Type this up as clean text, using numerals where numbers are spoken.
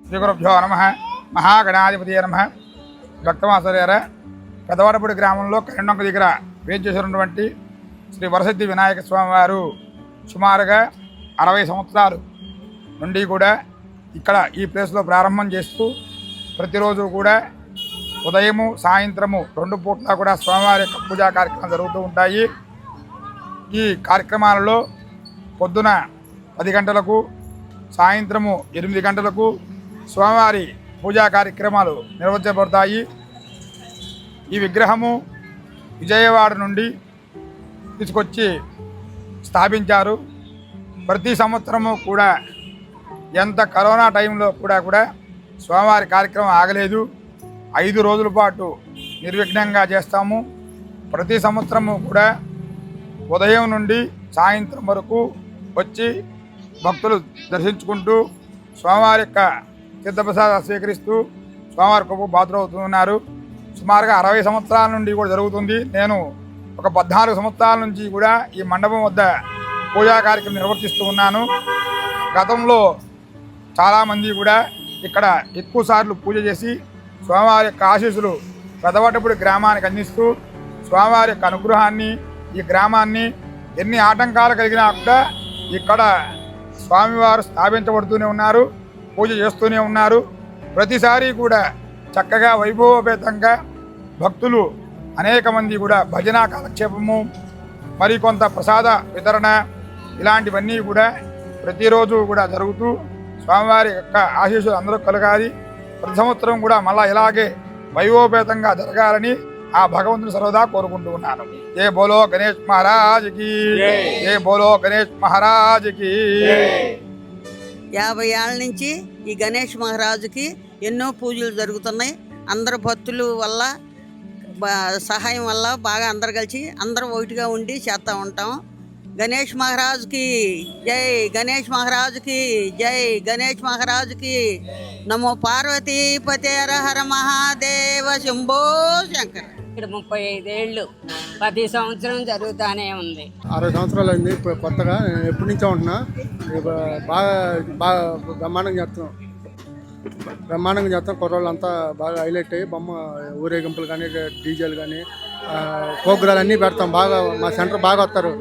శ్రీ గురుభ్యో నమః. మహాగణాధిపతియే నమః. భక్తమాసర్యారా, పెదవాడపూడి గ్రామంలో కరెండొంక దగ్గర వేంచేసినటువంటి శ్రీ వరసిద్ధి వినాయక స్వామి వారు సుమారుగా 60 సంవత్సరాలు నుండి కూడా ఇక్కడ ఈ ప్లేస్లో ప్రారంభం చేస్తూ ప్రతిరోజు కూడా ఉదయము సాయంత్రము 2 పూట్ల కూడా స్వామివారి యొక్క పూజా కార్యక్రమాలు జరుగుతూ ఉంటాయి. ఈ కార్యక్రమాలలో పొద్దున 10 గంటలకు సాయంత్రము 8 గంటలకు స్వామివారి పూజా కార్యక్రమాలు నిర్వహించబడతాయి. ఈ విగ్రహము విజయవాడ నుండి తీసుకొచ్చి స్థాపించారు. ప్రతి సంవత్సరము కూడా ఎంత కరోనా టైంలో కూడా స్వామివారి కార్యక్రమం ఆగలేదు. 5 రోజుల పాటు నిర్విఘ్నంగా చేస్తాము. ప్రతి సంవత్సరము కూడా ఉదయం నుండి సాయంత్రం వరకు వచ్చి భక్తులు దర్శించుకుంటూ స్వామివారి యొక్క తీర్థప్రసాదాలు స్వీకరిస్తూ స్వామివారి కృపకు పాత్రవుతున్నారు. సుమారుగా 60 సంవత్సరాల నుండి కూడా జరుగుతుంది. నేను ఒక 14 సంవత్సరాల నుంచి కూడా ఈ మండపం వద్ద పూజా కార్యక్రమం నిర్వర్తిస్తూ ఉన్నాను. గతంలో చాలామంది కూడా ఇక్కడ ఎక్కువ సార్లు పూజ చేసి స్వామివారి యొక్క ఆశీస్సులు పెదవాటపూడి గ్రామానికి అందిస్తూ స్వామివారి యొక్క అనుగ్రహాన్ని, ఈ గ్రామాన్ని ఎన్ని ఆటంకాలు కలిగినా కూడా ఇక్కడ స్వామివారు స్థాపించబడుతూనే ఉన్నారు, పూజ చేస్తూనే ఉన్నారు. ప్రతిసారి కూడా చక్కగా వైభవపేతంగా భక్తులు అనేక మంది కూడా భజన కాలక్షేపము, మరికొంత ప్రసాద వితరణ ఇలాంటివన్నీ కూడా ప్రతిరోజు కూడా జరుగుతూ స్వామివారి యొక్క ఆశీస్సులు అందరూ కలగాలి. ప్రతి సంవత్సరం కూడా మళ్ళా ఇలాగే వైభవపేతంగా జరగాలని ఆ భగవంతుని సర్వదా కోరుకుంటూ ఉన్నాను. ఏ బోలో గణేష్ మహారాజ్కి, ఏ బోలో గణేష్ మహారాజ్కి. 50 ఏళ్ళ నుంచి ఈ గణేష్ మహారాజుకి ఎన్నో పూజలు జరుగుతున్నాయి. అందరు భక్తుల వల్ల సహాయం వల్ల బాగా అందరు కలిసి అందరూ ఒకటిగా ఉండి చేస్తూ ఉంటాం. గణేష్ మహారాజుకి జై, గణేష్ మహారాజుకి జై, గణేష్ మహారాజుకి నమో పార్వతీపతే హర హర మహాదేవ శంభో శంకర. ఇక్కడ 35 ఏళ్ళు 10 సంవత్సరం జరుగుతూనే ఉంది. 60 సంవత్సరాలు అయింది. ఇప్పుడు కొత్తగా నేను ఎప్పటి నుంచో ఉంటున్నా. బాగా బాగా బ్రహ్మాండంగా చేస్తాం. కుర్రోళ్ళు అంతా బాగా హైలైట్ అయ్యి బొమ్మ ఊరేగింపులు కానీ డీజేలు కానీ ప్రోగ్రాలు అన్నీ పెడతాం. బాగా మా సెంటర్ బాగా వస్తారు.